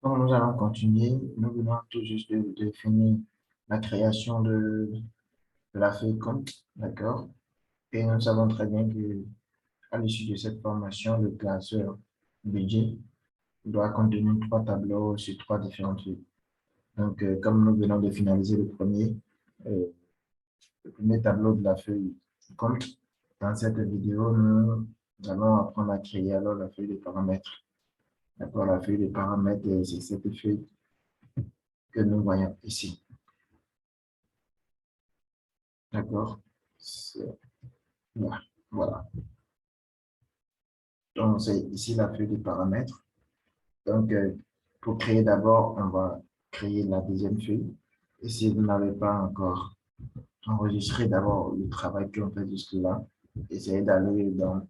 Donc, nous allons continuer. Nous venons tout juste de finir la création de la feuille compte, d'accord? Et nous savons très bien que à l'issue de cette formation, le classeur budget doit contenir trois tableaux sur trois différentes feuilles. Donc, comme nous venons de finaliser euh, le premier tableau de la feuille compte, dans cette vidéo, nous allons apprendre à créer alors la feuille de paramètres. D'accord? La feuille de paramètres, c'est cette feuille que nous voyons ici. D'accord? Là. Voilà. Donc, c'est ici la feuille de paramètres. Donc, pour créer d'abord, on va créer la deuxième feuille. Et si vous n'avez pas encore enregistré d'abord le travail qu'on fait jusque-là, essayez d'aller en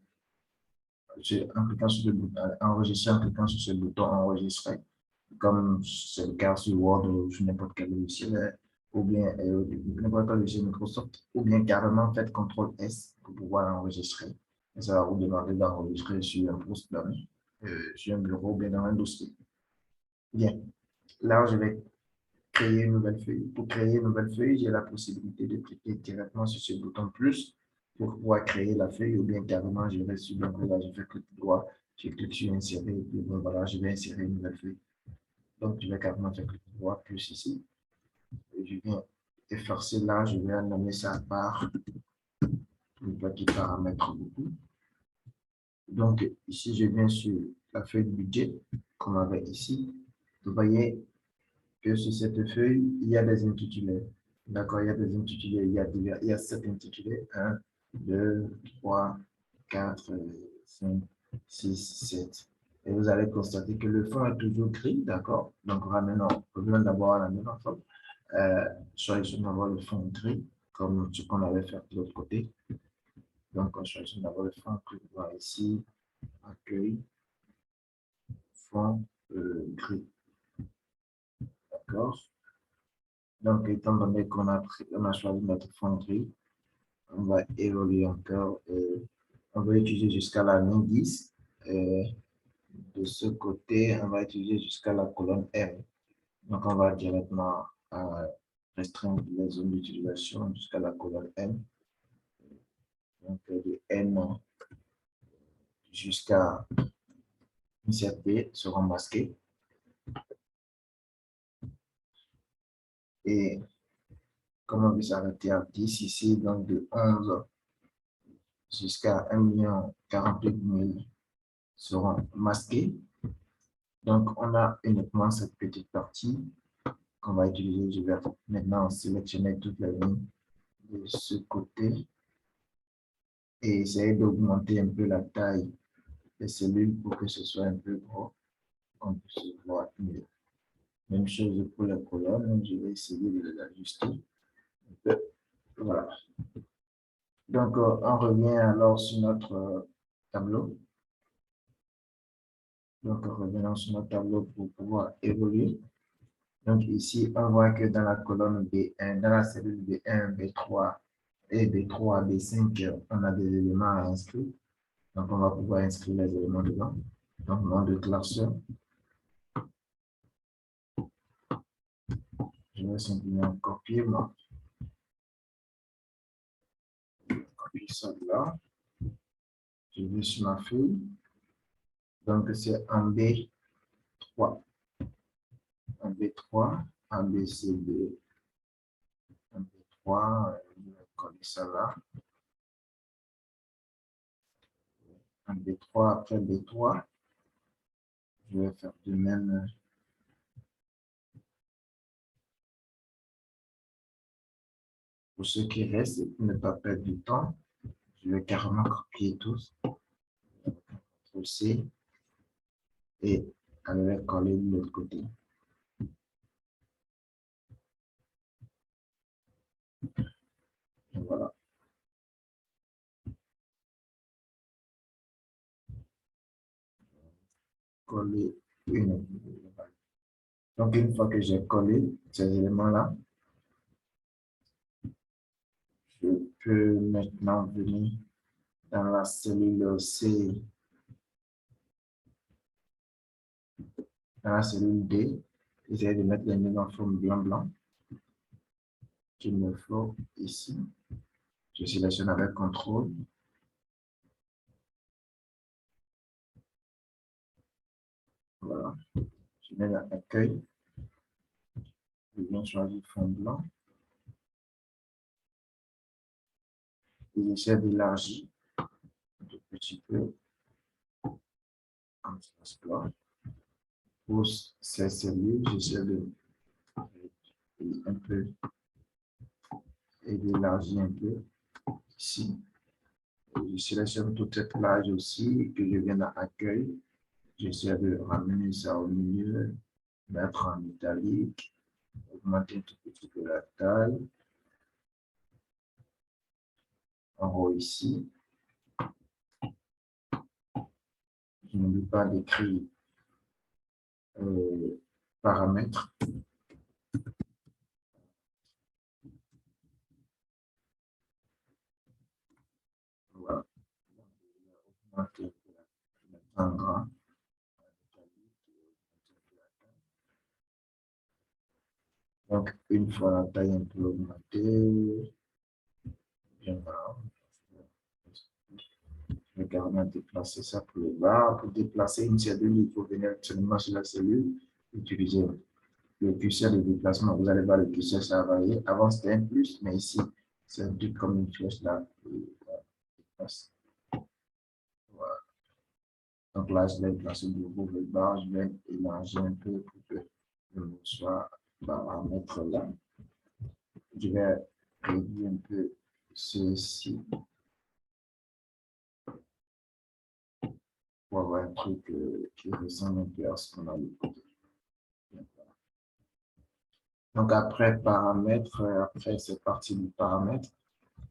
cliquant sur le bouton, enregistrer en cliquant sur ce bouton enregistrer, comme c'est le cas sur Word ou sur n'importe quel logiciel, ou bien n'importe quel logiciel Microsoft, ou bien carrément faites CTRL S pour pouvoir enregistrer. Et ça va vous demander d'enregistrer sur un post-it, sur un bureau ou bien dans un dossier. Bien, là, je vais créer une nouvelle feuille. Pour créer une nouvelle feuille, j'ai la possibilité de cliquer directement sur ce bouton plus pour pouvoir créer la feuille ou bien carrément, je vais sur le là, je fais clic droit, je clique sur insérer et puis bon, voilà, je vais insérer une nouvelle feuille. Donc, je vais carrément faire clic droit plus ici. Et je viens effacer là, je vais nommer ça par une petite paramètre beaucoup. Donc, ici, je viens sur la feuille de budget, comme avec ici. Vous voyez que sur cette feuille, il y a des intitulés. D'accord, il y a des intitulés, il y a 7 intitulés. 1, 2, 3, 4, 5, 6, 7. Et vous allez constater que le fond est toujours gris, d'accord? Donc, revenons d'abord à la même forme. Choisissons d'abord le fond gris, comme ce qu'on avait fait de l'autre côté. Donc, on choisit d'abord le fond que vous voyez ici, accueil, fond gris, d'accord? Donc, étant donné on a choisi notre fond gris, on va évoluer encore. On va utiliser jusqu'à la ligne 10. De ce côté, on va utiliser jusqu'à la colonne M. Donc, on va directement restreindre les zones d'utilisation jusqu'à la colonne M. Donc, de N jusqu'à insert B seront masqués. Et comme on veut s'arrêter à 10 ici, donc de 11 jusqu'à 1 48 000 seront masqués. Donc, on a uniquement cette petite partie qu'on va utiliser. Je vais maintenant sélectionner toutes les lignes de ce côté et essayer d'augmenter un peu la taille des cellules pour que ce soit un peu gros, qu'on puisse voir mieux. Même chose pour les colonnes, je vais essayer de les ajuster un peu. Voilà. Donc, on revient alors sur notre tableau. Donc, revenons sur notre tableau pour pouvoir évoluer. Donc, ici, on voit que dans la colonne B1, dans la cellule B1, B3 et B3, B5, on a des éléments à inscrire. Donc, on va pouvoir inscrire les éléments dedans. Donc, nom de classeur. Je vais simplement copier ça là. Je vais sur ma feuille. Donc, c'est en B3. En B3, en BCD, en B3, je vais coller ça là. En B3, après B3, je vais faire de même. Pour ce qui reste, pour ne pas perdre du temps, je vais carrément copier tous. CTRL C et aller les coller de l'autre côté. Et voilà. Coller une. Donc, une fois que j'ai collé ces éléments-là, je peux maintenant venir dans la cellule C Dans la cellule D, j'essaie de mettre les mise en forme blanc-blanc qu'il me faut ici. Je sélectionne avec CTRL. Voilà. Je mets l'accueil. Je viens choisir fond blanc. Et j'essaie d'élargir un tout petit peu. Comme ça. Pour ces cellules, j'essaie de un peu et d'élargir un peu ici. Je sélectionne toute cette plage aussi que je viens à accueil. J'essaie de ramener ça au milieu, mettre en italique, augmenter un tout petit peu la taille. En haut ici, je n'oublie pas d'écrire paramètres. Voilà. Augmenter en gras. Donc, une fois la taille un peu augmentée, bien voilà. Je vais carrément déplacer ça pour le bas. Pour déplacer une cellule, il faut venir seulement sur la cellule, utiliser le curseur de déplacement. Vous allez voir le curseur, ça va varier. Avant, c'était un plus, mais ici, c'est un truc comme une flèche là. Voilà. Donc là, je vais placer le nouveau le bas. Je vais élargir un peu pour que le soit à mettre là. Je vais réduire un peu ceci pour avoir un truc qui ressemble un peu à ce qu'on a le côté. Donc après paramètres, après cette partie du paramètre,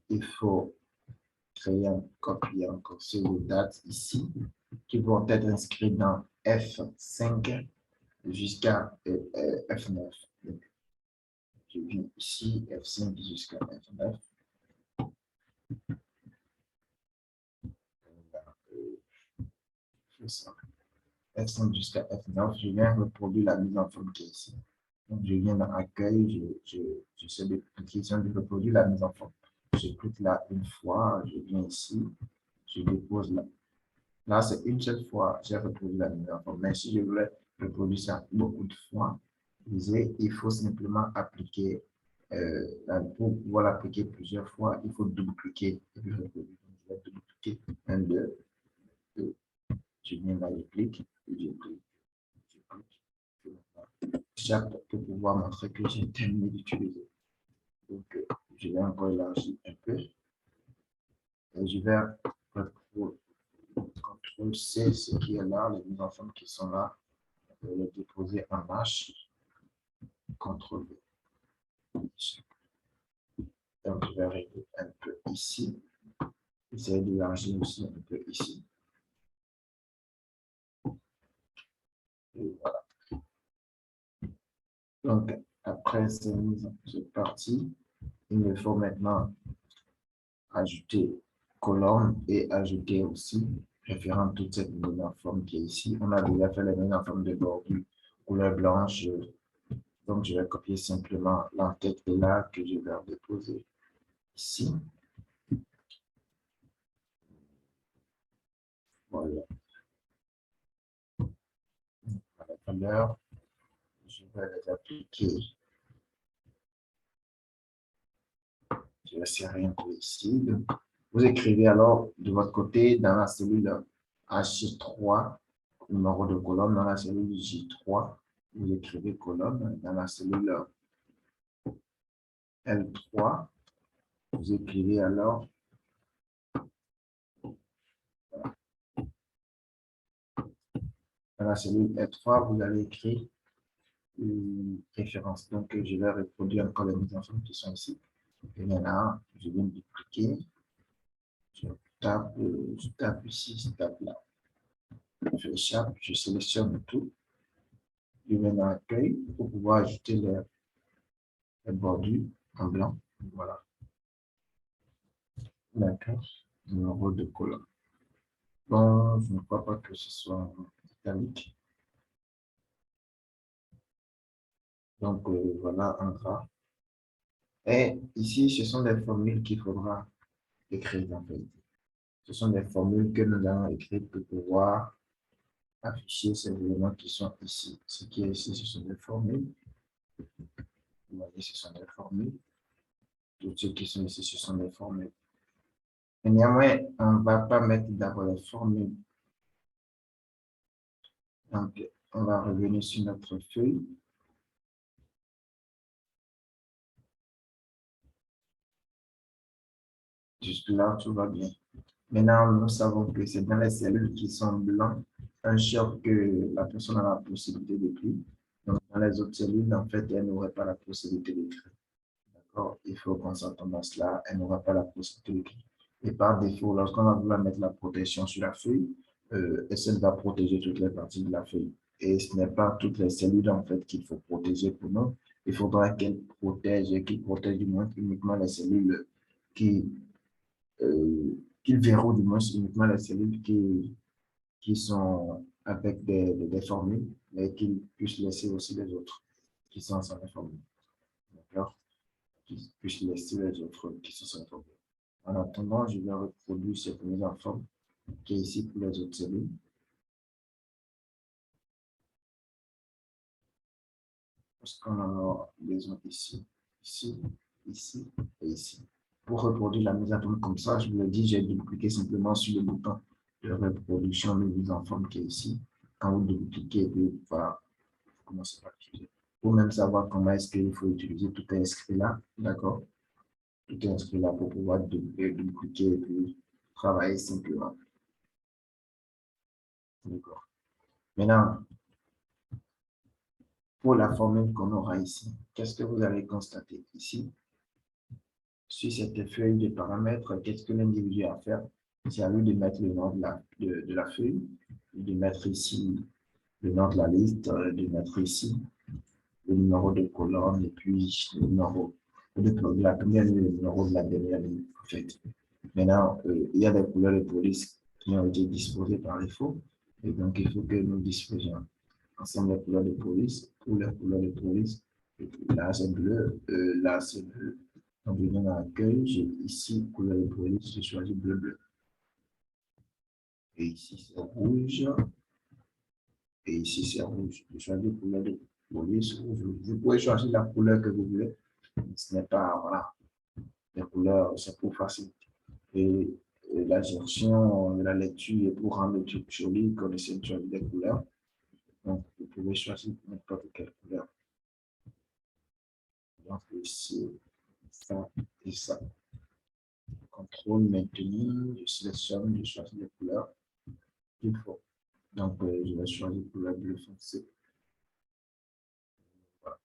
il faut créer un copier encore sur les dates ici qui vont être inscrites dans F5 jusqu'à F9. Donc, je viens ici, F5 jusqu'à F9. F5 jusqu'à F9, je viens reproduire la mise en forme qui est ici. Donc, je viens dans Accueil, j'essaie de cliquer sur de reproduire la mise en forme. Je clique là une fois, je viens ici, je dépose là. Là, c'est une seule fois, j'ai reproduit la mise en forme. Mais si je voulais reproduire ça beaucoup de fois, il faut simplement appliquer, pour pouvoir l'appliquer plusieurs fois, il faut double-cliquer et puis reproduire. Je vais double-cliquer, 1, 2, 2. Je viens là, je clique, je clique, je clique. Chaque pour pouvoir montrer que j'ai terminé d'utiliser. Donc, je vais encore élargir un peu. Et je vais CTRL C, ce qui est là, les mises en forme qui sont là, les déposer en H, CTRL V. Donc, je vais régler un peu ici. Essayer d'élargir aussi un peu ici. Et voilà. Donc, après cette partie, il me faut maintenant ajouter colonne et ajouter aussi référent toute cette mise en forme qui est ici. On a déjà fait la mise en forme de bordure couleur blanche. Donc, je vais copier simplement l'entête là que je vais déposer ici. Voilà. À la valeur, je vais les appliquer. Je vais serrer un peu ici. Vous écrivez alors de votre côté dans la cellule H3, numéro de colonne, dans la cellule J3, vous écrivez colonne, dans la cellule L3, vous écrivez alors dans la cellule L3, vous allez écrire une référence. Donc, je vais reproduire encore les mises en forme qui sont ici. Et maintenant, je viens de dupliquer. Je tape ici, je tape là. Je échappe, je sélectionne tout. Je vais dans l'accueil pour pouvoir ajouter les bordures en blanc. Voilà. D'accord. Numéro de colonne. Bon, je ne crois pas que ce soit italique. Donc, voilà un gras. Et ici, ce sont des formules qu'il faudra écrire en fait. Ce sont des formules que nous allons écrire pour pouvoir afficher ces éléments qui sont ici. Ce qui est ici, ce sont des formules. Vous voyez, ce sont des formules. Tous ceux qui sont ici, ce sont des formules. Mais néanmoins, on ne va pas mettre d'abord les formules. Donc, on va revenir sur notre feuille. Jusque-là, tout va bien. Maintenant, nous savons que c'est dans les cellules qui sont blancs, un choc que la personne a la possibilité d'écrire. Donc, dans les autres cellules, en fait, elle n'aurait pas la possibilité d'écrire. D'accord? Il faut qu'on s'attende à cela. Elle n'aura pas la possibilité d'écrire. Et par défaut, lorsqu'on va vouloir mettre la protection sur la feuille, elle va protéger toutes les parties de la feuille. Et ce n'est pas toutes les cellules, en fait, qu'il faut protéger pour nous. Il faudra qu'elle protège, et qu'il protège du moins uniquement les cellules qui qu'ils verront du moins uniquement les cellules qui sont avec des formules, mais qu'ils puissent laisser aussi les autres qui sont sans les formules. D'accord? Qu'ils puissent laisser les autres qui sont sans les formules. En attendant, je vais reproduire cette mise en forme qui est ici pour les autres cellules. Parce qu'on en a besoin ici, ici, ici et ici. Pour reproduire la mise en forme comme ça, je vous l'ai dit, j'ai double-cliqué simplement sur le bouton de reproduction de mise en forme qui est ici. Quand vous double-cliquez, voilà, vous commencez par utiliser. Pour même savoir comment est-ce qu'il faut utiliser, tout est inscrit là, d'accord? Tout est inscrit là pour pouvoir double-cliquer et puis travailler simplement. D'accord. Maintenant, pour la formule qu'on aura ici, qu'est-ce que vous allez constater ici? Sur cette feuille de paramètres, qu'est-ce que l'individu a à faire? C'est à lui de mettre le nom de la feuille, de mettre ici le nom de la liste, de mettre ici le numéro de colonne et puis le numéro de la première ligne, le numéro de la dernière ligne, en fait. Maintenant, il y a des couleurs de police qui ont été disposées par défaut, et donc il faut que nous disposions ensemble les couleurs de police, pour les couleurs de police, et puis là c'est bleu, là c'est bleu. Donc, je viens dans l'accueil, j'ai ici couleur de police, j'ai choisi bleu bleu. Et ici c'est rouge, et ici c'est rouge. J'ai choisi couleur de police rouge. Vous pouvez choisir la couleur que vous voulez. Ce n'est pas, voilà, les couleurs, c'est pour faciliter. Et la gestion de la lecture et pour rendre le truc joli, connaissez de choisir des couleurs. Donc, vous pouvez choisir n'importe quelle couleur. Donc, ici, ça et ça. Contrôle, maintenir, je sélectionne, je choisis les couleurs qu'il faut. Donc, je vais choisir couleur bleu foncé. Voilà,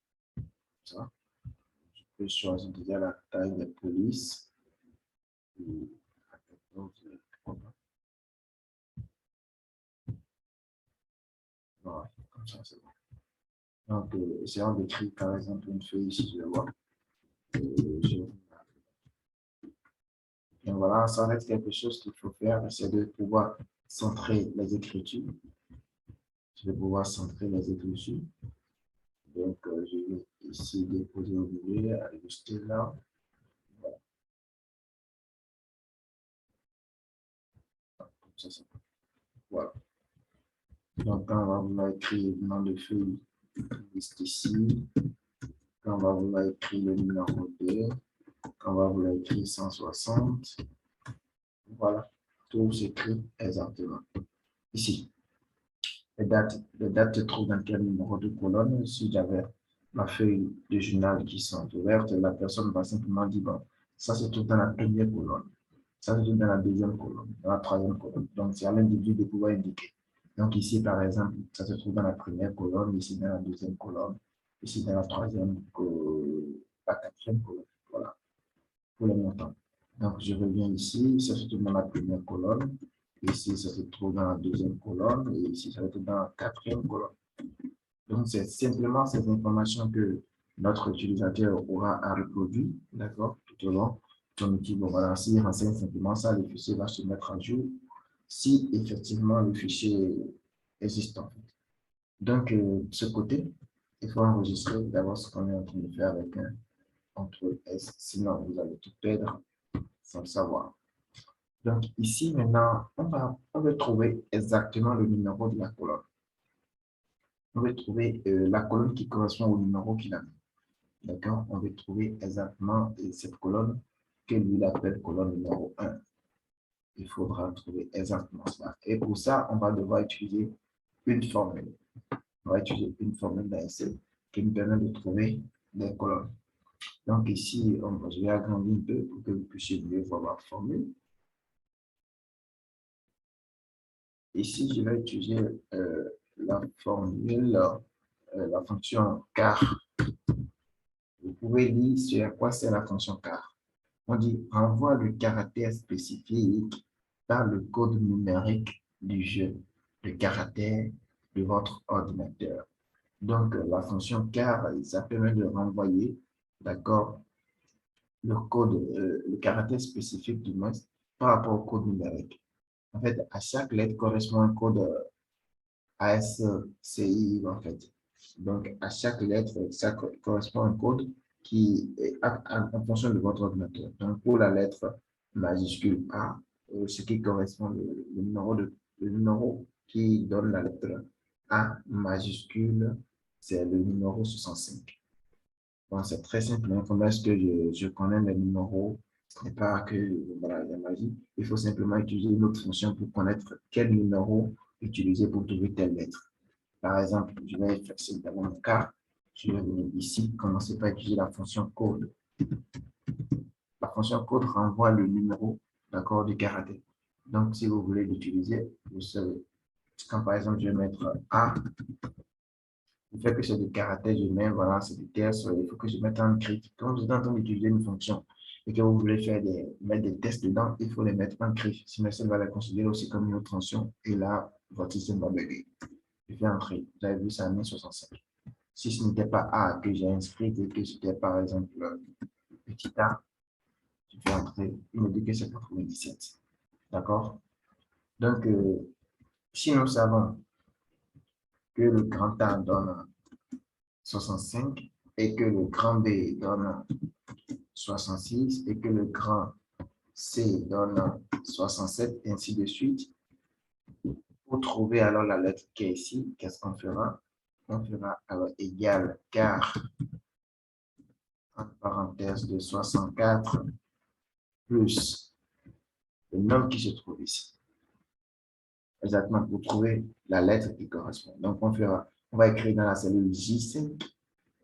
ça. Je peux choisir déjà la taille des polices. Voilà, comme ça, c'est bon. Donc, essayons d'écrire par exemple une feuille ici, je vais voir. Et voilà, ça reste quelque chose qu'il faut faire, c'est de pouvoir centrer les écritures. Je vais pouvoir centrer les écritures. Donc, je vais ici déposer au milieu, ajuster là. Voilà. Comme ça, c'est bon. Voilà. Donc, quand on va vouloir écrire le nom de feuille, liste ici. Quand on va vouloir écrire le numéro 2, quand on va vouloir écrire 160, voilà, tout s'écrit exactement. Ici, les dates se trouvent dans quel numéro de colonne. Si j'avais ma feuille de journal qui sont ouvertes, la personne va simplement dire, bon, ça se trouve dans la première colonne, ça se trouve dans la deuxième colonne, dans la troisième colonne. Donc, c'est à l'individu de pouvoir indiquer. Donc, ici, par exemple, ça se trouve dans la première colonne, ici dans la deuxième colonne, ici dans la troisième colonne, la quatrième colonne. Voilà, pour les montants. Donc, je reviens ici, ça se trouve dans la première colonne, ici, ça se trouve dans la deuxième colonne, et ici, ça se trouve dans la quatrième colonne. Donc, c'est simplement ces informations que notre utilisateur aura à reproduire, d'accord, tout au long de son outil. Bon, voilà, s'il renseigne simplement ça, le fichier va se mettre à jour si effectivement le fichier existe. Donc, ce côté, il faut enregistrer d'abord ce qu'on est en train de faire avec un contrôle S, sinon vous allez tout perdre sans le savoir. Donc ici, maintenant, on veut trouver exactement le numéro de la colonne. On veut trouver la colonne qui correspond au numéro qu'il a mis. D'accord? On veut trouver exactement cette colonne que lui appelle colonne numéro 1. Il faudra trouver exactement cela. Et pour ça, on va devoir utiliser une formule. On va utiliser une formule d'ASL qui nous permet de trouver des colonnes. Donc ici, je vais agrandir un peu pour que vous puissiez mieux voir la formule. Ici, je vais utiliser la formule, la fonction car. Vous pouvez lire sur quoi c'est la fonction car. On dit renvoie le caractère spécifique dans le code numérique du jeu, le caractère de votre ordinateur. Donc, la fonction car, ça permet de renvoyer, d'accord, le code, le caractère spécifique du moins par rapport au code numérique. En fait, à chaque lettre correspond un code ASCII, en fait. Donc, à chaque lettre, ça correspond à un code qui est en fonction de votre ordinateur. Donc, pour la lettre majuscule A, ce qui correspond le numéro qui donne la lettre A majuscule, c'est le numéro 65. Bon, c'est très simple. Comment est-ce que je connais les numéros? Ce n'est pas que voilà, la magie. Il faut simplement utiliser une autre fonction pour connaître quel numéro utiliser pour trouver telle lettre. Par exemple, je vais faire dans mon cas. Je vais venir ici, commencer par utiliser la fonction code. La fonction code renvoie le numéro d'accord du caractère. Donc, si vous voulez l'utiliser, vous savez, quand par exemple je vais mettre A, le fait que c'est des caractères, je mets, voilà, c'est des tests, il faut que je mette en crit. Quand vous êtes en train d'utiliser une fonction et que vous voulez mettre des tests dedans, il faut les mettre en crit. Sinon, ça va la considérer aussi comme une autre fonction et là, votre système va bugger. Je fais entrer. Vous avez vu, ça a mis 65. Si ce n'était pas A que j'ai inscrit et que c'était par exemple petit A, je fais entrer. Il me dit que c'est 97. D'accord? Donc, si nous savons que le grand A donne 65 et que le grand B donne 66 et que le grand C donne 67, et ainsi de suite. Pour trouver alors la lettre qui est ici, qu'est-ce qu'on fera? On fera alors égal car, entre parenthèses, de 64 plus le nombre qui se trouve ici. Exactement, pour trouver la lettre qui correspond. Donc, on va écrire dans la cellule J5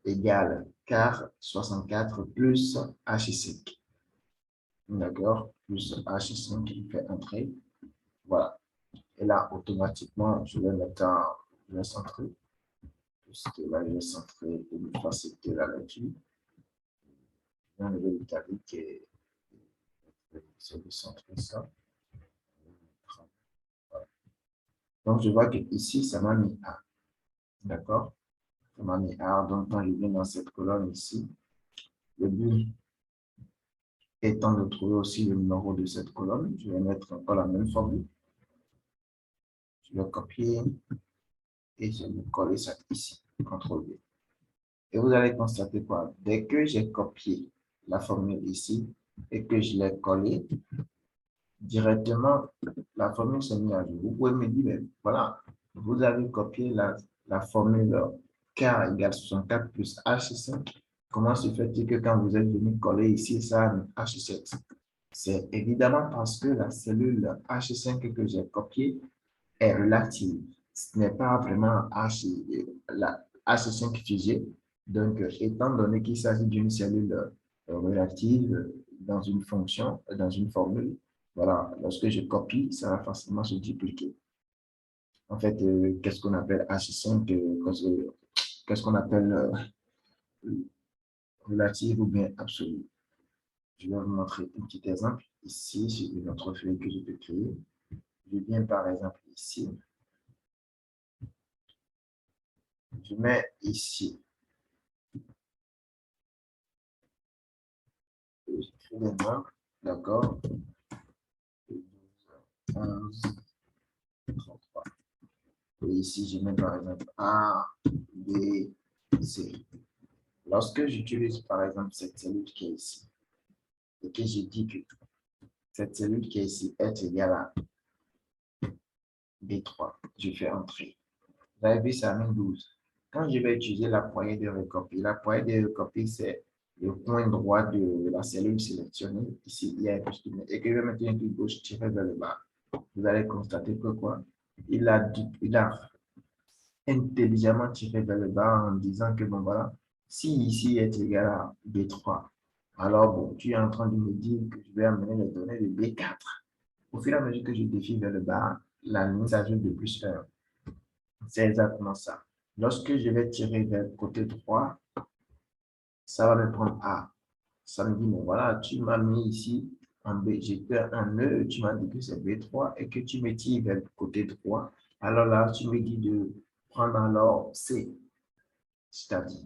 égale car 64 plus H5. D'accord? Plus H5 qui fait entrer. Voilà. Et là, automatiquement, je vais mettre je vais centrer. Puisque là, je vais centrer pour me faciliter la lecture. Je vais enlever l'italique et je vais centrer ça. Voilà. Donc, je vois que ici, ça m'a mis A. D'accord? Ça m'a mis A. Donc, quand je viens dans cette colonne ici, le but étant de trouver aussi le numéro de cette colonne, je vais mettre encore la même formule. Je vais copier et je vais coller ça ici. CTRL V. Et vous allez constater quoi? Dès que j'ai copié la formule ici et que je l'ai collée, directement, la formule s'est mise à jour. Vous pouvez me dire, mais voilà, vous avez copié la formule K égale 64 plus H5. Comment se fait-il que quand vous êtes venu coller ici, ça a H7? C'est évidemment parce que la cellule H5 que j'ai copiée est relative. Ce n'est pas vraiment la H5 figée. Donc, étant donné qu'il s'agit d'une cellule relative dans une fonction, dans une formule, voilà, lorsque je copie, ça va facilement se dupliquer. En fait, qu'est-ce qu'on appelle H5, qu'est-ce qu'on appelle relative ou bien absolue. Je vais vous montrer un petit exemple ici sur une autre feuille que je peux créer. Je viens par exemple ici. Je mets ici. J'écris les nombres, d'accord. 11, 33. Et ici, je mets par exemple A, B, C. Lorsque j'utilise par exemple cette cellule qui est ici, et que je dis que cette cellule qui est ici est égale à B3, je fais entrer. Vous avez vu, ça amène 12. Quand je vais utiliser la poignée de recopie, la poignée de recopie, c'est le coin droit de la cellule sélectionnée. Ici, il y a un plus et que je vais mettre un clic gauche tiré vers le bas. Vous allez constater que quoi? Il a intelligemment tiré vers le bas en disant que bon voilà, si ici est égal à B3, alors bon, tu es en train de me dire que je vais amener les données de B4. Au fur et à mesure que je défie vers le bas, la ligne s'ajoute de plus 1. C'est exactement ça. Lorsque je vais tirer vers le côté droit, ça va me prendre A. Ça me dit, mais voilà, tu m'as mis ici en B, j'ai fait un E, tu m'as dit que c'est B3 et que tu me tires vers le côté droit. Alors là, tu me dis de prendre alors C. C'est-à-dire,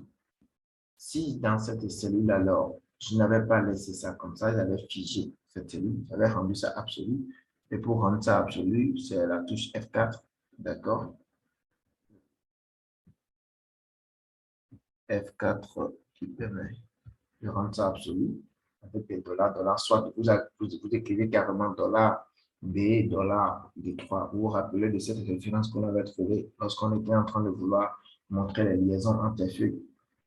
si dans cette cellule, alors, je n'avais pas laissé ça comme ça, j'avais figé cette cellule, j'avais rendu ça absolu. Et pour rendre ça absolu, c'est la touche F4, d'accord? F4 qui permet de rendre ça absolu avec des dollars, dollars, soit vous écrivez carrément dollar B, dollar D3. Vous vous rappelez de cette référence qu'on avait trouvée lorsqu'on était en train de vouloir montrer les liaisons entre les feuilles.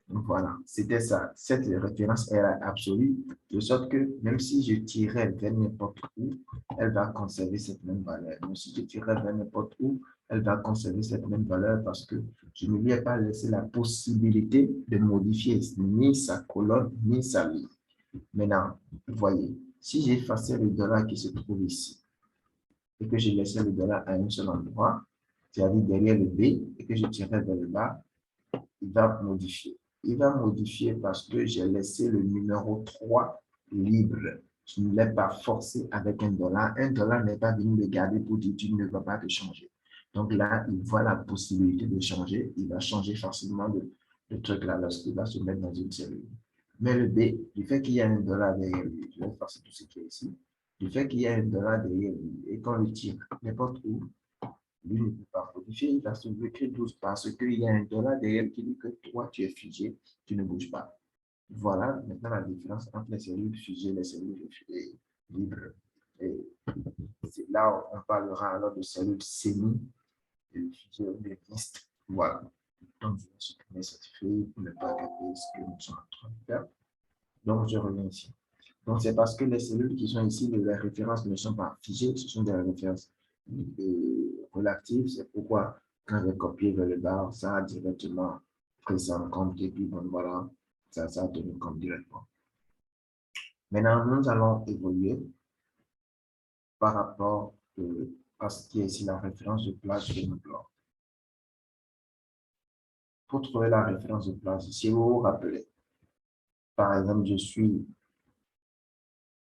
Voilà, c'était ça. Cette référence est absolue, de sorte que même si je tirais vers n'importe où, elle va conserver cette même valeur. Mais si je tirais vers n'importe où, elle va conserver cette même valeur parce que je ne lui ai pas laissé la possibilité de modifier ni sa colonne, ni sa ligne. Maintenant, vous voyez, si j'ai effacé le dollar qui se trouve ici et que j'ai laissé le dollar à un seul endroit, c'est-à-dire derrière le B, et que je tirais vers le bas, il va modifier. Il va modifier parce que j'ai laissé le numéro 3 libre. Je ne l'ai pas forcé avec un dollar. Un dollar n'est pas venu le garder pour dire tu ne vas pas te changer. Donc là, il voit la possibilité de changer. Il va changer facilement le truc là lorsqu'il va se mettre dans une cellule. Mais le B, du fait qu'il y a un dollar derrière lui, je vais effacer tout ce qui est ici, du fait qu'il y a un dollar derrière lui et qu'on le tire n'importe où, lui ne peut pas modifier, il va se bloquer 12 parce qu'il y a un dollar derrière qui dit que toi, tu es figé, tu ne bouges pas. Voilà maintenant la différence entre les cellules figées et les cellules libres. Et c'est là où on parlera alors de cellules semi figées ou de mixtes. Voilà. Donc, je vais supprimer cette feuille pour ne pas regarder ce que nous sommes en train de faire. Donc, je reviens ici. Donc, c'est parce que les cellules qui sont ici, les références ne sont pas figées, ce sont des références relatives. C'est pourquoi, quand j'ai copié vers le bas, ça a directement pris ça en compte et puis, bon, voilà, ça a tenu compte directement. Maintenant, nous allons évoluer par rapport à ce qui est ici la référence de place de notre bloc. Pour trouver la référence de place, si vous vous rappelez, par exemple, je suis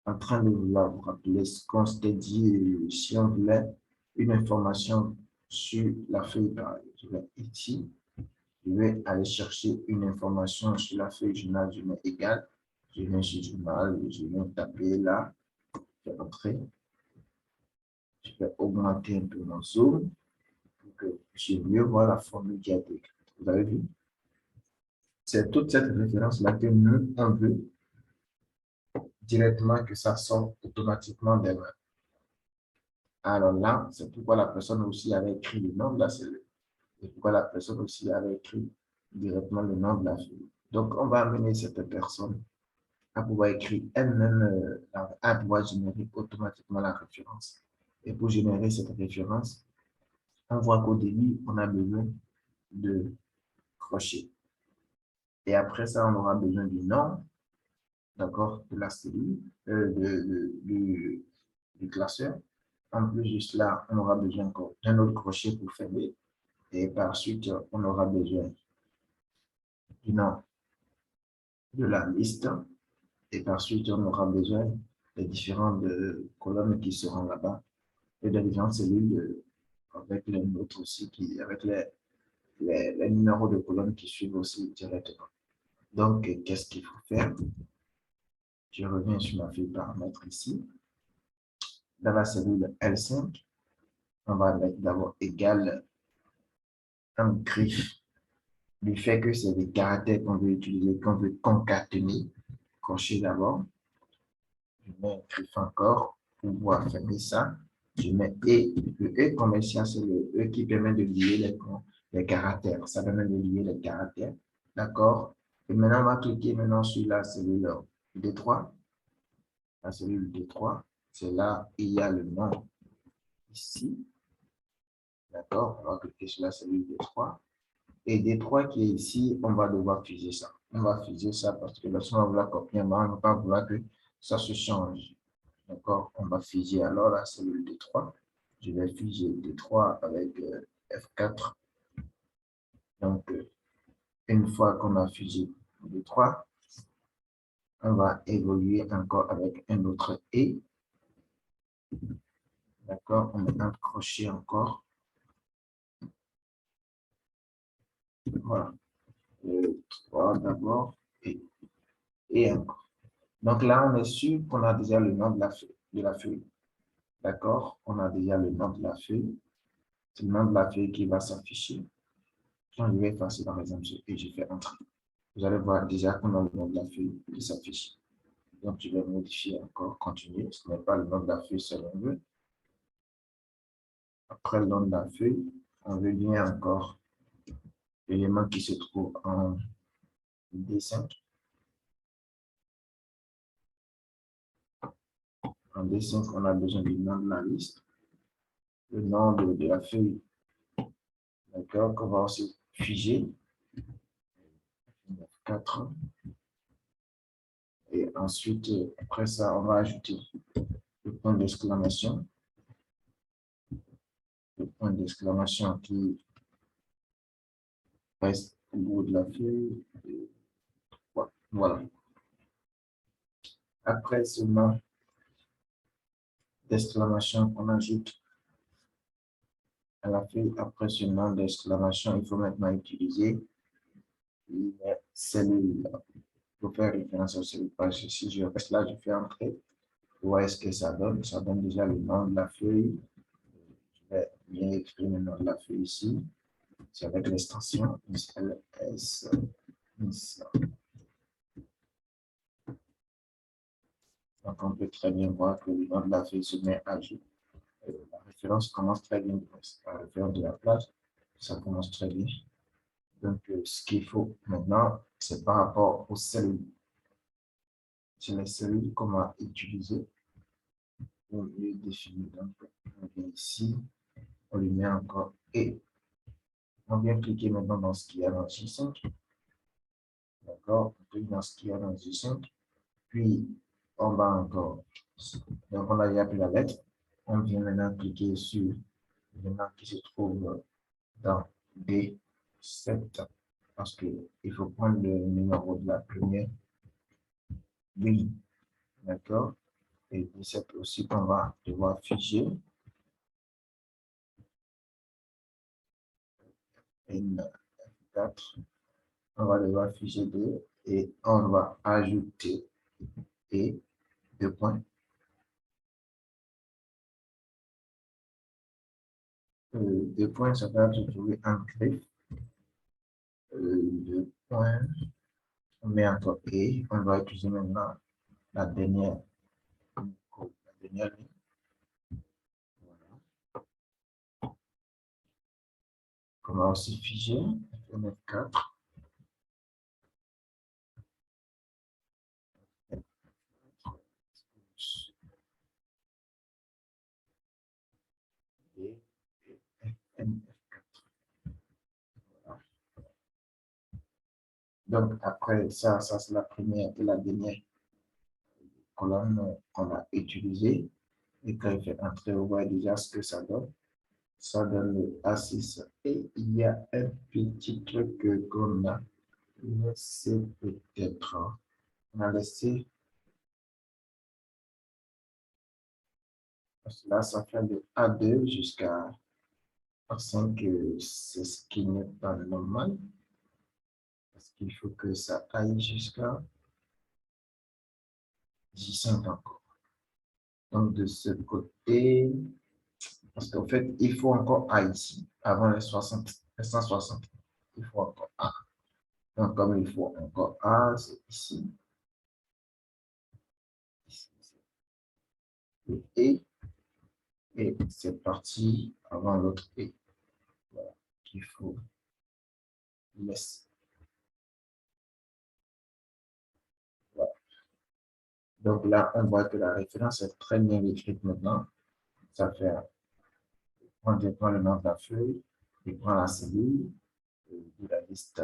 en train de vouloir vous rappeler ce qu'on s'était dit si on voulait une information sur la feuille, par exemple, je vais ici, je vais aller chercher une information sur la feuille journal, je mets égal, je viens sur journal, je viens taper là, je vais entrer, je vais augmenter un peu mon zoom pour que je mieux voir la formule qui a été écrite. Vous avez vu? C'est toute cette référence-là que nous, on veut directement que ça sorte automatiquement des mains. Alors là, c'est pourquoi la personne aussi avait écrit le nom de la cellule. Et pourquoi la personne aussi avait écrit directement le nom de la cellule. Donc, on va amener cette personne à pouvoir écrire elle-même, à pouvoir générer automatiquement la référence. Et pour générer cette référence, on voit qu'au début, on a besoin de crochet. Et après ça, on aura besoin du nom, d'accord, de la cellule, du classeur. En plus de cela, on aura besoin encore d'un autre crochet pour fermer. Et par suite, on aura besoin du nom de la liste. Et par suite, on aura besoin des différentes colonnes qui seront là-bas et des différentes cellules avec les nôtres aussi, avec les numéros de colonnes qui suivent aussi directement. Donc, qu'est-ce qu'il faut faire? Je reviens sur ma feuille paramètres ici. Dans la cellule L5, on va mettre d'abord égal un griffe du fait que c'est des caractères qu'on veut utiliser, qu'on veut concaténer, crochet d'abord. Je mets un griffe encore pour pouvoir fermer ça. Je mets E. Le E commercial, c'est le E qui permet de lier les caractères. Ça permet de lier les caractères. D'accord? Et maintenant, on va cliquer maintenant sur la cellule D3. La cellule D3, c'est là où il y a le nom ici. D'accord? On va cliquer sur la cellule D3. Et D3 qui est ici, on va devoir figer ça. On va figer ça parce que lorsqu'on va vouloir copier, on ne va pas vouloir que ça se change. D'accord? On va figer alors la cellule D3. Je vais figer D3 avec F4. Donc, une fois qu'on a figé D3, on va évoluer encore avec un autre E. D'accord? On met un crochet encore. Voilà. 3 d'abord et encore. Donc là, on est sûr qu'on a déjà le nom de la feuille. D'accord? On a déjà le nom de la feuille. C'est le nom de la feuille qui va s'afficher. Quand je vais effacer par exemple ce et je fais entrer. Vous allez voir déjà qu'on a le nom de la feuille qui s'affiche. Donc, je vais modifier encore, continuer. Ce n'est pas le nom de la feuille selon veut. Après le nom de la feuille, on veut bien encore l'élément qui se trouve en D5. En D5, on a besoin du nom de la liste, le nom de la feuille, d'accord, qu'on va aussi figer. 4. Et ensuite, après ça, on va ajouter le point d'exclamation. Le point d'exclamation qui reste au bout de la feuille. Voilà. Après ce nom d'exclamation, on ajoute à la feuille. Après ce nom d'exclamation, il faut maintenant utiliser les cellules. Pour faire référence aux cellules. Parce que si je reste là, je fais entrer. Vous voyez ce que ça donne. Ça donne déjà le nom de la feuille. Je vais bien écrire le nom de la feuille ici. C'est avec l'extension LS. Donc, on peut très bien voir que le nom de la feuille se met à jour. La référence commence très bien. La référence de la plage, ça commence très bien. Donc, ce qu'il faut maintenant, c'est par rapport aux cellules. C'est les cellules qu'on va utiliser pour mieux définir. Donc, on vient ici, on lui met encore et on vient cliquer maintenant dans ce qu'il y a dans J5. D'accord? On clique dans ce qu'il y a dans J5. Puis, on va encore. Donc, on a déjà pris la lettre. On vient maintenant cliquer sur l'élément qui se trouve dans D7. Parce qu'il faut prendre le numéro de la première ligne. D'accord? Et D7 aussi qu'on va devoir figer. N4. On va devoir figer 2 et on va ajouter et 2 points. 2 points, ça va se trouver en griffe. 2 points, on met encore et on va utiliser maintenant la dernière ligne. Voilà. On va aussi figer F4. Et F4. Voilà. Donc, après ça, c'est la première et la dernière colonne qu'on a utilisée. Et quand je fais entrer, on voit déjà ce que ça donne. Ça donne le A6. Et il y a un petit truc qu'on a laissé peut-être. On a laissé. Là, ça fait de A2 jusqu'à A5. C'est ce qui n'est pas normal. Parce qu'il faut que ça aille jusqu'à J5 encore. Donc, de ce côté, parce qu'en fait, il faut encore A ici, avant les 60, les 160. Il faut encore A. Donc, comme il faut encore A, c'est ici. Le et c'est parti avant l'autre E. Voilà, qu'il faut laisser. Voilà. Donc là, on voit que la référence est très bien écrite maintenant. Ça fait, on prend le nom de la feuille, il prend la cellule de la liste,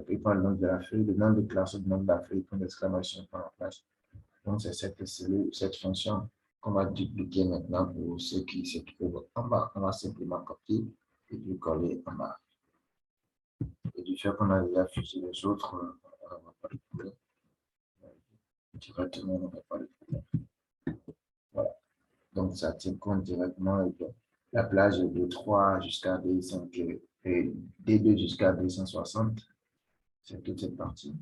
il prend le nom de la feuille, le nom de classe, le nom de la feuille, point d'exclamation, point la place. Donc c'est cette cellule, cette fonction qu'on va dupliquer maintenant pour ceux qui se trouvent en bas. On va simplement copier et puis coller en bas. Et du fait qu'on a déjà fusé les autres, on va pas le trouver. Directement, on va pas le trouver. Voilà. Donc, ça tient compte directement de la plage de 3 jusqu'à D5 et D2 jusqu'à D160. C'est toute cette partie.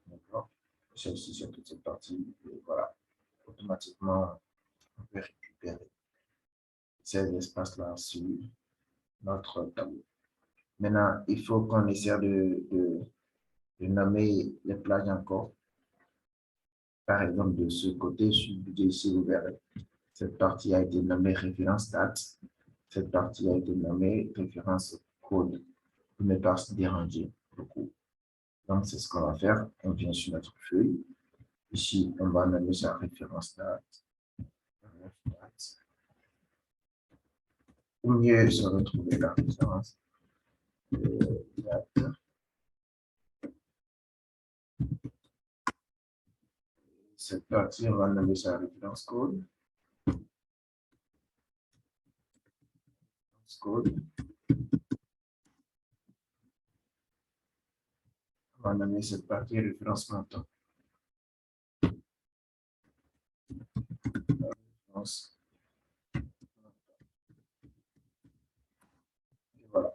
D'accord. Celle-ci, c'est toute cette partie. Et voilà. Automatiquement, on peut récupérer ces espaces-là sur notre tableau. Maintenant, il faut qu'on essaie de nommer les plages encore. Par exemple, de ce côté, ici, vous verrez, cette partie a été nommée référence date. Cette partie a été nommée référence code pour ne pas se déranger beaucoup. Donc, c'est ce qu'on va faire. On vient sur notre feuille. Ici, on va nommer sa référence date. Pour mieux se retrouver la référence date. Cette partie, on va nommer sa référence code. Code. On va nommer cette partie référence montant. Référence. Et voilà.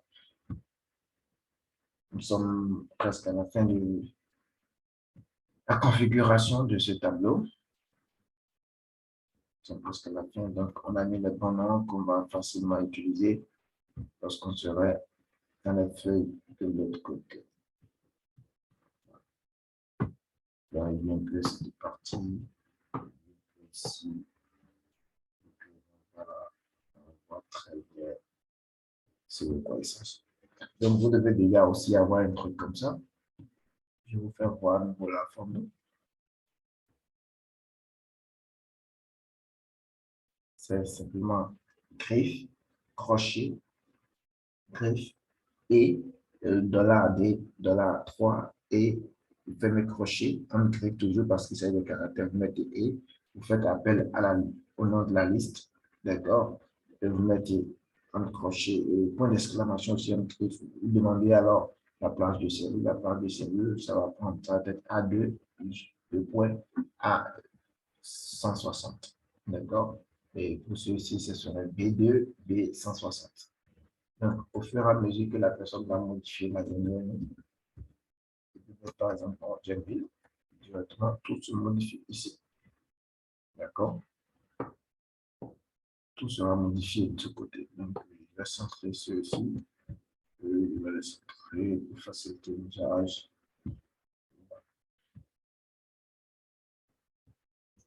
Nous sommes presque à la fin de la configuration de ce tableau. Nous sommes presque à la fin. Donc, on a mis les bons noms qu'on va facilement utiliser lorsqu'on serait dans la feuille de l'autre côté. Là, il y a un peu cette partie. Ici. Voilà. On voit très bien c'est de quoi il s'agit. Donc, vous devez déjà aussi avoir un truc comme ça. Je vais vous faire voir à nouveau la forme. C'est simplement griffe, crochet, griffe et $D, $3 et vous faites crochet, on griffe toujours parce que c'est le caractère, vous mettez et, vous faites appel au nom de la liste, d'accord, et vous mettez un crochet et point d'exclamation sur un griffe, vous demandez alors la plage de cellule, ça va prendre, ça va être A2, le point à 160, d'accord, et pour ceux-ci, ce serait B2, B160. Donc, au fur et à mesure que la personne va modifier la donnée, par exemple, en Gmail, directement, tout se modifie ici. D'accord? Tout sera modifié de ce côté. Donc, il va centrer ceci. Il va le centrer pour faciliter l'usage.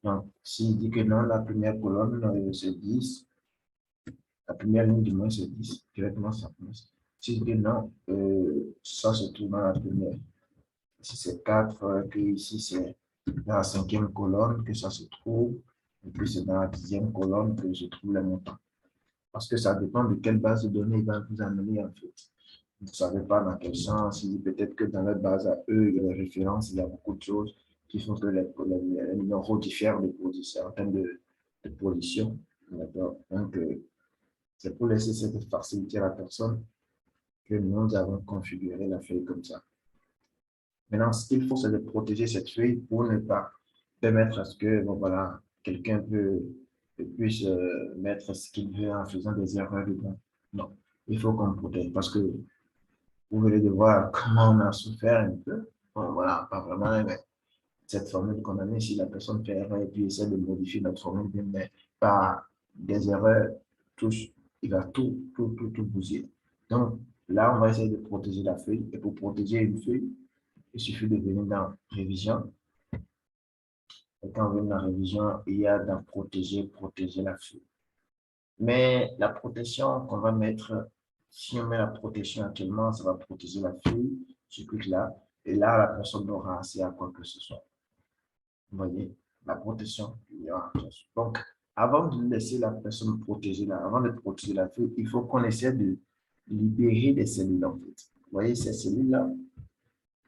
Donc, s'il dit que non, la première colonne, c'est 10. La première ligne du moins, c'est 10. Directement, ça commence. S'il dit non, ça se trouve dans la première. Ici, c'est 4, que ici, c'est dans la cinquième colonne que ça se trouve, et puis c'est dans la dixième colonne que je trouve les montants. Parce que ça dépend de quelle base de données il va vous amener, en fait. Vous ne savez pas dans quel sens, peut-être que dans leur base à eux, il y a des références, il y a beaucoup de choses qui font que les numéros diffèrent de position, en termes de position. Donc, c'est pour laisser cette facilité à la personne que nous avons configuré la feuille comme ça. Maintenant, ce qu'il faut, c'est de protéger cette feuille pour ne pas permettre à ce que, bon, voilà, quelqu'un puisse mettre ce qu'il veut en faisant des erreurs dedans. Non, il faut qu'on protège parce que vous venez de voir comment on a souffert un peu. Bon, voilà, pas vraiment, mais cette formule qu'on a mis, si la personne fait erreur et puis essaie de modifier notre formule, mais pas des erreurs, il va tout bousiller. Donc, Là, on va essayer de protéger la feuille. Et pour protéger une feuille, il suffit de venir dans révision. Et quand on vient dans révision, il y a dans protéger la feuille. Mais la protection qu'on va mettre, si on met la protection actuellement, ça va protéger la feuille, ce truc-là. Et là, la personne n'aura accès à quoi que ce soit. Vous voyez, la protection, il y aura. Donc, avant de laisser la personne protéger, avant de protéger la feuille, il faut qu'on essaie de libérer des cellules, en fait. Vous voyez, ces cellules-là,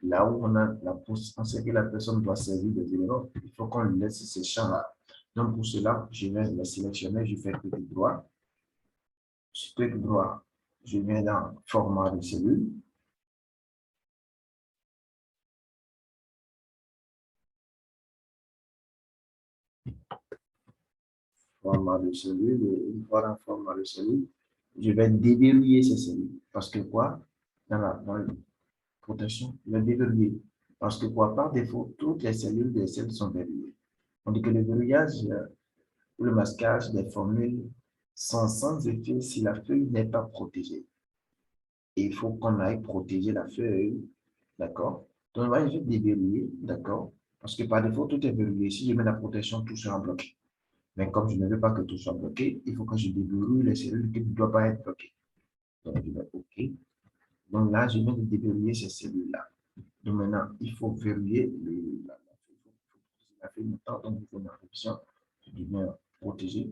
là où on sait que la personne doit servir des éléments, il faut qu'on lui laisse ces champs-là. Donc, pour cela, je vais les sélectionner, je fais clic droit. Clic droit, je viens dans format de cellule. Format de cellule, et une fois dans format de cellule, je vais déverrouiller ces cellules. Parce que quoi? Dans la protection, je vais déverrouiller. Parce que quoi? Par défaut, toutes les cellules des cellules sont verrouillées. On dit que le verrouillage ou le masquage des formules sont sans effet si la feuille n'est pas protégée. Et il faut qu'on aille protéger la feuille, d'accord? Donc, là, je vais déverrouiller, d'accord? Parce que par défaut, tout est verrouillé. Si je mets la protection, tout sera bloqué. Mais comme je ne veux pas que tout soit bloqué, il faut que je déverrouille les cellules qui ne doivent pas être bloquées. Donc, je vais OK. Donc là, je viens de déverrouiller ces cellules-là. Donc maintenant, il faut verrouiller la feuille maintenant. Donc, il faut une révision. Je viens protéger.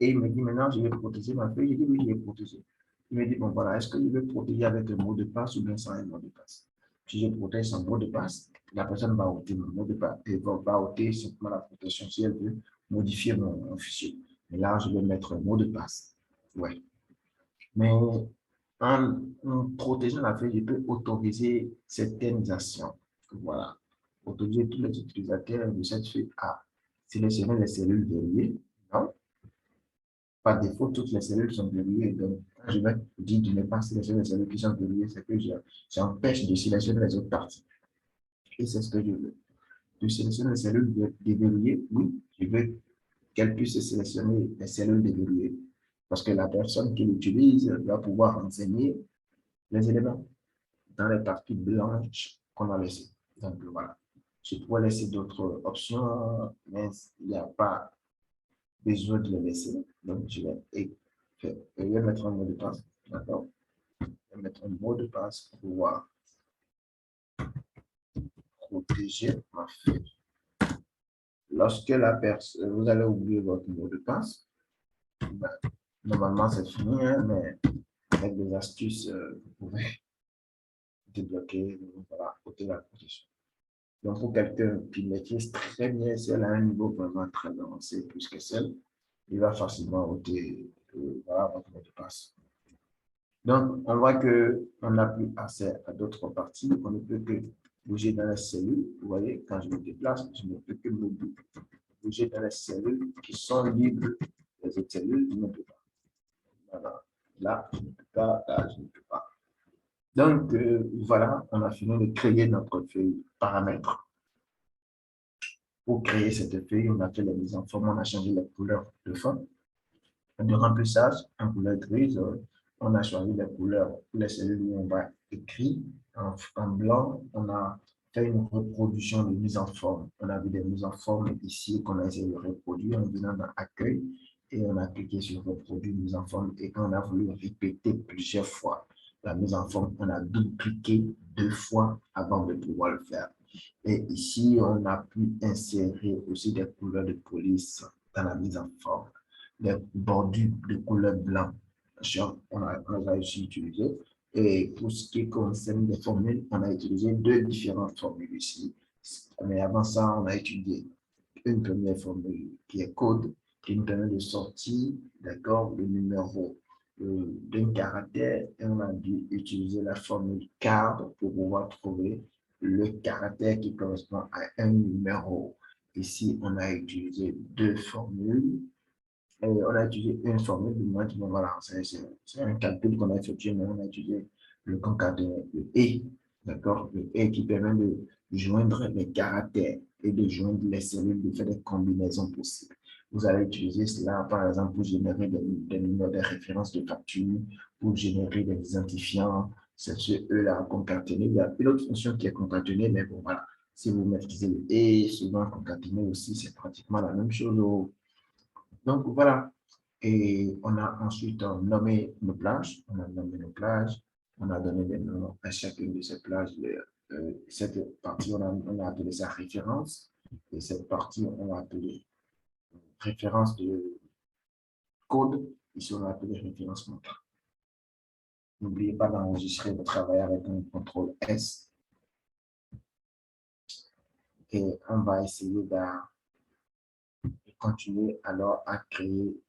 Et il me dit maintenant, je vais protéger ma feuille. Je dis oui, je vais protéger. Il me dit, bon voilà, est-ce que je vais protéger avec un mot de passe ou bien sans un mot de passe? Si je protège sans mot de passe, la personne va ôter mon mot de passe et va ôter simplement la protection si elle veut modifier mon fichier. Mais là, je vais mettre un mot de passe. Ouais. Mais en protégeant la feuille, je peux autoriser certaines actions. Voilà. Autoriser tous les utilisateurs de cette feuille à sélectionner les cellules verrouillées. Non. Par défaut, toutes les cellules sont verrouillées. Donc, quand je vais dire de ne pas sélectionner les cellules qui sont verrouillées, c'est que j'empêche de sélectionner les autres parties. Et c'est ce que je veux. De sélectionner les cellules déverrouillées, oui, je veux qu'elle puisse sélectionner les cellules déverrouillées. Parce que la personne qui l'utilise va pouvoir enseigner les éléments dans les parties blanches qu'on a laissées. Donc, voilà. Je pourrais laisser d'autres options, mais il n'y a pas besoin de les laisser. Donc, je vais mettre un mot de passe. D'accord? Je vais mettre un mot de passe pour pouvoir protéger ma feuille. Lorsque vous allez oublier votre mot de passe, ben, normalement c'est fini, hein, mais avec des astuces, vous pouvez débloquer, voilà, ôter la protection. Donc, pour quelqu'un qui maîtrise très bien celle à un niveau vraiment très avancé, plus que celle, il va facilement ôter voilà, votre mot de passe. Donc, on voit qu'on n'a plus accès à d'autres parties. On ne peut que bouger dans les cellules. Vous voyez, quand je me déplace, je ne peux que bouger dans les cellules qui sont libres. Les autres cellules, je ne peux pas. Voilà. Là, je ne peux pas. Là, je ne peux pas. Donc, voilà, on a fini de créer notre feuille paramètres. Pour créer cette feuille, on a fait la mise en forme, on a changé la couleur de fond. De remplissage, en couleur grise, on a choisi les couleurs pour les cellules où on va écrire en blanc. On a fait une reproduction de mise en forme. On a vu des mises en forme ici qu'on a essayé de reproduire en venant dans Accueil et on a cliqué sur Reproduire mise en forme. Et quand on a voulu répéter plusieurs fois la mise en forme, on a double-cliqué 2 fois avant de pouvoir le faire. Et ici, on a pu insérer aussi des couleurs de police dans la mise en forme, des bordures de couleur blanc. On a aussi utilisé. Et pour ce qui concerne les formules, on a utilisé 2 différentes formules ici. Mais avant ça, on a étudié une première formule qui est code, qui nous permet de sortir, d'accord, le numéro d'un caractère. Et on a dû utiliser la formule card pour pouvoir trouver le caractère qui correspond à un numéro. Ici, on a utilisé 2 formules. On a utilisé une formule, voilà, c'est un calcul qu'on a effectué, mais on a utilisé le concaténateur, le et, d'accord, le et qui permet de joindre les caractères et de joindre les cellules, de faire des combinaisons possibles. Vous allez utiliser cela, par exemple, pour générer des numéros de référence de capture, pour générer des identifiants. C'est ce E-là concaténé. Il y a une autre fonction qui est concaténée, mais bon, voilà. Si vous maîtrisez le et souvent concaténé aussi, c'est pratiquement la même chose. Donc, voilà. Et on a ensuite nommé nos plages. On a nommé nos plages. On a donné des noms à chacune de ces plages. Cette partie, on a appelé ça référence. Et cette partie, on a appelé référence de code. Ici, on a appelé référencement. N'oubliez pas d'enregistrer votre travail avec un contrôle S. Et on va essayer de continuer alors à créer